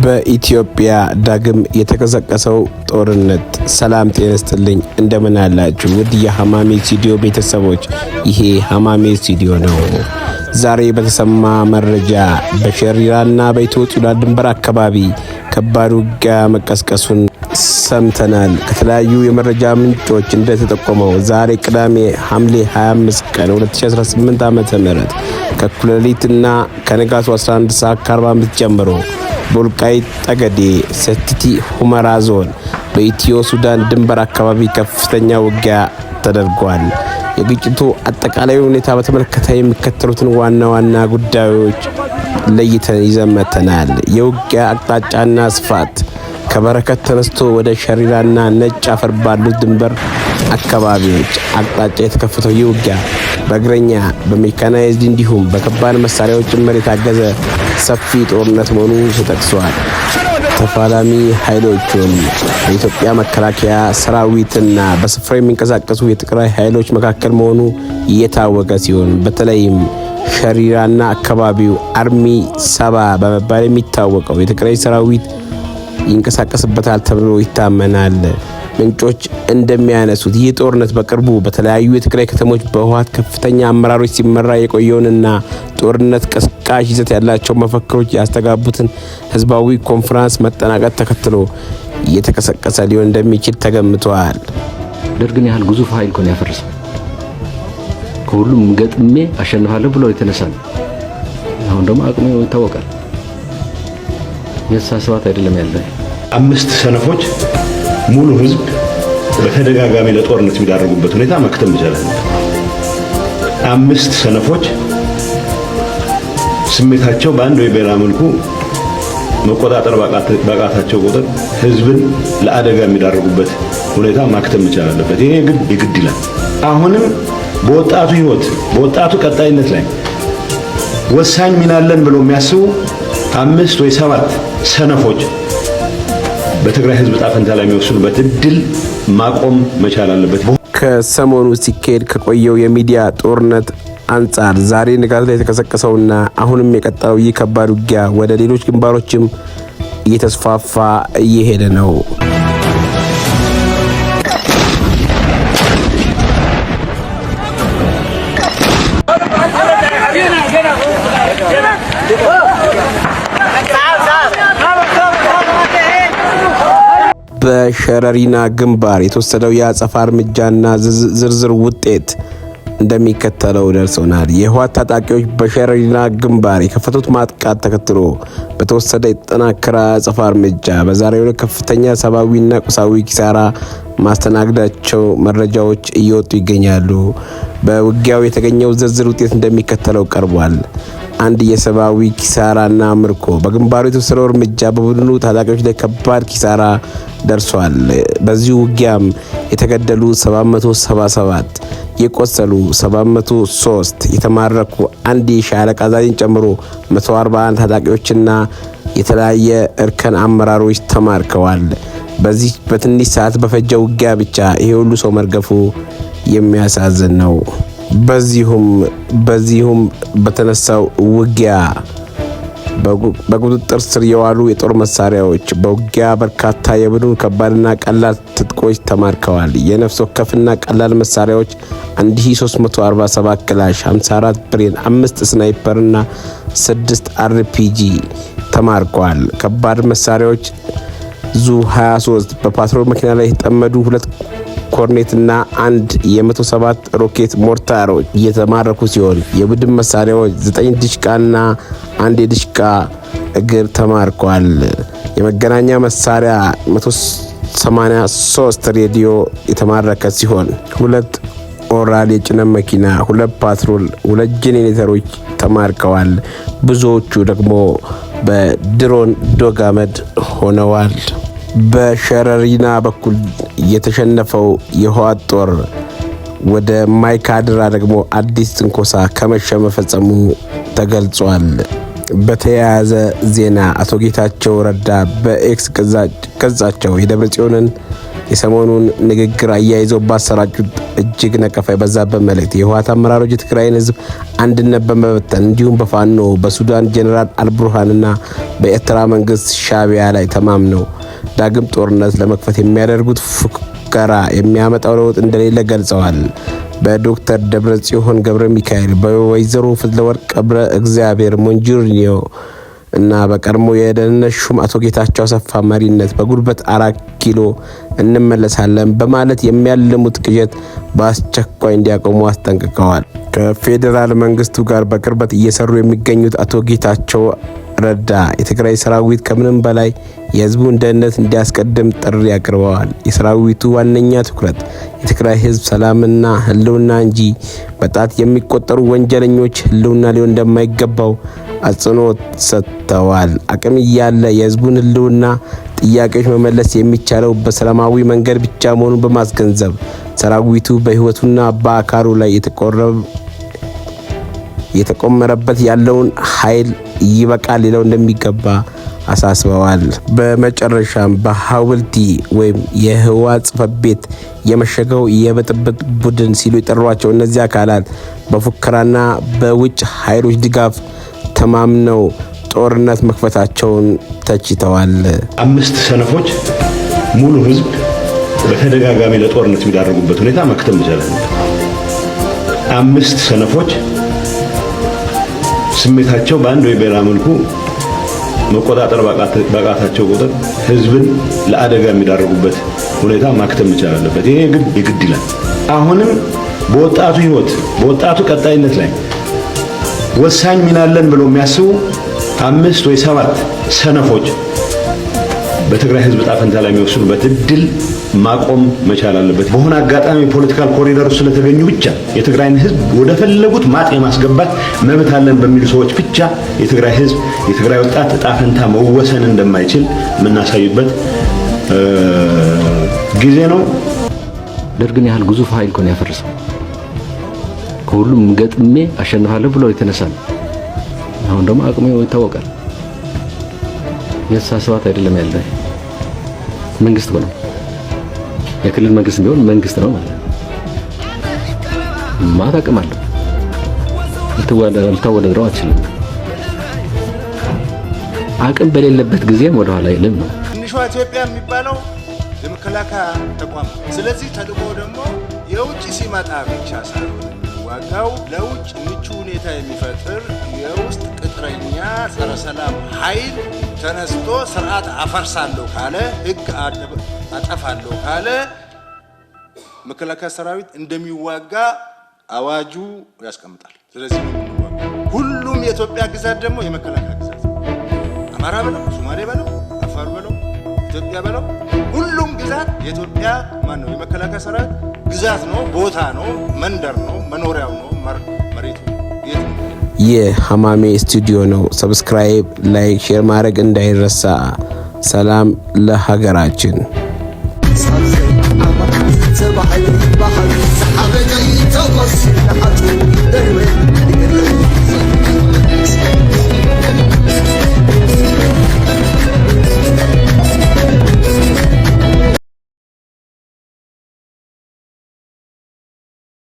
በኢትዮጵያ ዳግም የተቀሰቀሰው ጦርነት። ሰላም ጤና ይስጥልኝ፣ እንደምን አላችሁ ውድ የሐማሜ ስቱዲዮ ቤተሰቦች? ይሄ ሐማሜ ስቱዲዮ ነው። ዛሬ በተሰማ መረጃ በሸሪራና በኢትዮ ሱዳን ድንበር አካባቢ ከባድ ውጊያ መቀስቀሱን ሰምተናል። ከተለያዩ የመረጃ ምንጮች እንደተጠቆመው ዛሬ ቅዳሜ ሐምሌ 25 ቀን 2018 ዓ.ም ከእኩለ ሌሊትና ከንጋቱ 11 ሰዓት ከ45 ጀምሮ በወልቃይት ጠገዴ ሰቲት ሁመራ ዞን በኢትዮ ሱዳን ድንበር አካባቢ ከፍተኛ ውጊያ ተደርጓል። የግጭቱ አጠቃላይ ሁኔታ በተመለከተ የሚከተሉትን ዋና ዋና ጉዳዮች ለይተን ይዘመተናል። የውጊያ አቅጣጫና ስፋት ከበረከት ተነስቶ ወደ ሸሪራና ነጭ አፈር ባሉት ድንበር አካባቢዎች አቅጣጫ የተከፈተው ውጊያ በእግረኛ በሜካናይዝድ እንዲሁም በከባድ መሳሪያዎች ጭምር የታገዘ ሰፊ ጦርነት መሆኑ ተጠቅሷል። ተፋላሚ ኃይሎቹም በኢትዮጵያ መከላከያ ሰራዊትና በስፍራው የሚንቀሳቀሱ የትግራይ ኃይሎች መካከል መሆኑ እየታወቀ ሲሆን በተለይም ሸሪራና አካባቢው አርሚ 7 በመባል የሚታወቀው የትግራይ ሰራዊት ይንቀሳቀስበታል ተብሎ ይታመናል። ምንጮች እንደሚያነሱት ይህ ጦርነት በቅርቡ በተለያዩ የትግራይ ከተሞች በህወሓት ከፍተኛ አመራሮች ሲመራ የቆየውንና ጦርነት ቀስቃሽ ይዘት ያላቸው መፈክሮች ያስተጋቡትን ህዝባዊ ኮንፈረንስ መጠናቀቅ ተከትሎ እየተቀሰቀሰ ሊሆን እንደሚችል ተገምቷል። ደርግን ያህል ግዙፍ ኃይል ኮን ያፈርስ ከሁሉም ገጥሜ አሸንፋለሁ ብሎ የተነሳን አሁን ደግሞ አቅሙ ይታወቃል። የሳስባት አይደለም ያለ 5 ሰነፎች ሙሉ ህዝብ በተደጋጋሚ ለጦርነት የሚዳረጉበት ሁኔታ መክተም ይችላል። 5 ሰነፎች ስሜታቸው በአንድ ወይ በሌላ መልኩ መቆጣጠር ባቃታቸው ቁጥር ህዝብን ለአደጋ የሚዳረጉበት ሁኔታ ማክተም ይችላል። ይሄ ግድ ይላል። አሁንም በወጣቱ ህይወት በወጣቱ ቀጣይነት ላይ ወሳኝ ሚና አለን ብለው የሚያስቡ 5 ወይ 7 ሰነፎች በትግራይ ህዝብ ጣፈንታ ላይ የሚወስኑበት እድል ማቆም መቻል አለበት። ከሰሞኑ ሲካሄድ ከቆየው የሚዲያ ጦርነት አንጻር ዛሬ ንጋት ላይ የተቀሰቀሰውና አሁንም የቀጠለው ይህ ከባድ ውጊያ ወደ ሌሎች ግንባሮችም እየተስፋፋ እየሄደ ነው። በሸረሪና ግንባር የተወሰደው የአጸፋ እርምጃና ዝርዝር ውጤት እንደሚከተለው ደርሶናል። የህወሓት ታጣቂዎች በሸረሪና ግንባር የከፈቱት ማጥቃት ተከትሎ በተወሰደ የተጠናከረ አጸፋ እርምጃ በዛሬው ዕለት ከፍተኛ ሰብአዊና ቁሳዊ ኪሳራ ማስተናገዳቸው መረጃዎች እየወጡ ይገኛሉ። በውጊያው የተገኘው ዝርዝር ውጤት እንደሚከተለው ቀርቧል። አንድ የሰብአዊ ኪሳራና ምርኮ በግንባሩ የተወሰደው እርምጃ በቡድኑ ታጣቂዎች ላይ ከባድ ኪሳራ ደርሷል። በዚህ ውጊያም የተገደሉ 777፣ የቆሰሉ 703፣ የተማረኩ አንድ የሻለቃ አዛዥን ጨምሮ 141 ታጣቂዎችና የተለያየ እርከን አመራሮች ተማርከዋል። በዚህ በትንሽ ሰዓት በፈጀው ውጊያ ብቻ ይሄ ሁሉ ሰው መርገፉ የሚያሳዝን ነው። በዚሁም በተነሳው ውጊያ በቁጥጥር ስር የዋሉ የጦር መሳሪያዎች በውጊያ በርካታ የቡድን ከባድና ቀላል ትጥቆች ተማርከዋል። የነፍስ ወከፍና ቀላል መሳሪያዎች 1347 ክላሽ፣ 54 ብሬን፣ 5 ስናይፐርና 6 አርፒጂ ተማርከዋል። ከባድ መሳሪያዎች ዙ 23 በፓትሮል መኪና ላይ የተጠመዱ 2 ኮርኔትና 1 የ107 ሮኬት ሞርታሮች እየተማረኩ ሲሆን የቡድን መሳሪያዎች 9 ዲሽቃና 1 የዲሽቃ እግር ተማርኳል። የመገናኛ መሳሪያ 183 ሬዲዮ የተማረከ ሲሆን 2 ኦራል የጭነት መኪና፣ 2 ፓትሮል፣ 2 ጄኔሬተሮች ተማርከዋል። ብዙዎቹ ደግሞ በድሮን ዶጋመድ ሆነዋል። በሸረሪና በኩል የተሸነፈው የህወሓት ጦር ወደ ማይካድራ ደግሞ አዲስ ትንኮሳ ከመሸ መፈጸሙ ተገልጿል። በተያያዘ ዜና አቶ ጌታቸው ረዳ በኤክስ ገጻቸው የደብረጽዮንን የሰሞኑን ንግግር አያይዘው ባሰራጩት እጅግ ነቀፋ የበዛበት መልእክት የህወሓት አመራሮች የትግራይን ህዝብ አንድነት በመበተን እንዲሁም በፋኖ በሱዳን ጄኔራል አልቡርሃንና በኤርትራ መንግስት ሻዕቢያ ላይ ተማምነው ዳግም ጦርነት ለመክፈት የሚያደርጉት ፉከራ የሚያመጣው ለውጥ እንደሌለ ገልጸዋል። በዶክተር ደብረጽዮን ገብረ ሚካኤል በወይዘሮ ፍትለወርቅ ገብረ እግዚአብሔር ሞንጆሪኖ እና በቀድሞ የደህንነት ሹም አቶ ጌታቸው አሰፋ መሪነት በጉልበት 4 ኪሎ እንመለሳለን በማለት የሚያልሙት ቅዠት በአስቸኳይ እንዲያቆሙ አስጠንቅቀዋል። ከፌዴራል መንግስቱ ጋር በቅርበት እየሰሩ የሚገኙት አቶ ጌታቸው ረዳ የትግራይ ሰራዊት ከምንም በላይ የህዝቡን ደህንነት እንዲያስቀድም ጥሪ አቅርበዋል። የሰራዊቱ ዋነኛ ትኩረት የትግራይ ህዝብ ሰላምና ህልውና እንጂ በጣት የሚቆጠሩ ወንጀለኞች ህልውና ሊሆን እንደማይገባው አጽንኦት ሰጥተዋል። አቅም እያለ የህዝቡን ህልውና ጥያቄዎች መመለስ የሚቻለው በሰላማዊ መንገድ ብቻ መሆኑን በማስገንዘብ ሰራዊቱ በህይወቱና በአካሉ ላይ የተቆመረበት ያለውን ኃይል ይበቃል ሊለው እንደሚገባ አሳስበዋል። በመጨረሻም በሐውልቲ ወይም የህወሓት ጽሕፈት ቤት የመሸገው የብጥብጥ ቡድን ሲሉ የጠሯቸው እነዚህ አካላት በፉከራና በውጭ ኃይሎች ድጋፍ ተማምነው ጦርነት መክፈታቸውን ተችተዋል። 5 ሰነፎች ሙሉ ህዝብ በተደጋጋሚ ለጦርነት የሚዳረጉበት ሁኔታ መክተም ይችላል። 5 ሰነፎች ስሜታቸው በአንድ ወይ በሌላ መልኩ መቆጣጠር ባቃታቸው ቁጥር ህዝብን ለአደጋ የሚዳረጉበት ሁኔታ ማክተም ይችላል አለበት። ይሄ የግድ ይላል። አሁንም በወጣቱ ህይወት በወጣቱ ቀጣይነት ላይ ወሳኝ ሚና አለን ብለው የሚያስቡ 5 ወይ 7 ሰነፎች በትግራይ ህዝብ ጣፈንታ ላይ የሚወስኑበት እድል ማቆም መቻል አለበት። በሆነ አጋጣሚ ፖለቲካል ኮሪደር ስለተገኙ ብቻ የትግራይን ህዝብ ወደ ፈለጉት ማጥ የማስገባት መብት አለን በሚሉ ሰዎች ብቻ የትግራይ ህዝብ የትግራይ ወጣት ጣፈንታ መወሰን እንደማይችል የምናሳይበት ጊዜ ነው። ደርግን ያህል ግዙፍ ኃይል ኮን ያፈርሰው ከሁሉም ገጥሜ አሸንፋለሁ ብሎ የተነሳን አሁን ደግሞ አቅሙ ይታወቃል። የሳሰባት አይደለም ያለ መንግስት ነው። የክልል መንግስት ቢሆን መንግስት ነው ማለት ማታ አቅም አለው። ልታወዳድረው አትችልም። አቅም በሌለበት ጊዜም ወደ ኋላ አይልም ነው። ትንሿ ኢትዮጵያ የሚባለው የመከላከያ ተቋም። ስለዚህ ተልዕኮ ደግሞ የውጭ ሲመጣ ብቻ ሳይሆን ዋጋው ለውጭ ምቹ ሁኔታ የሚፈጥር የውስጥ ቅጥረኛ ጸረ ሰላም ኃይል ተነስቶ ስርዓት አፈርሳለሁ ካለ ህግ አጠፋለሁ ካለ መከላከያ ሰራዊት እንደሚዋጋ አዋጁ ያስቀምጣል። ስለዚህ ነው ሁሉም የኢትዮጵያ ግዛት ደግሞ የመከላከያ ግዛት አማራ በለው ሶማሌ በለው አፋር በለው ኢትዮጵያ በለው ሁሉም ግዛት የኢትዮጵያ ማን ነው የመከላከያ ሰራዊት ግዛት ነው፣ ቦታ ነው፣ መንደር ነው፣ መኖሪያው ነው፣ መሬቱ የት ነው። የሐማሜ ስቱዲዮ ነው። ሰብስክራይብ፣ ላይክ፣ ሼር ማድረግ እንዳይረሳ። ሰላም ለሀገራችን። صباحي بحر سحابتي توصل لحد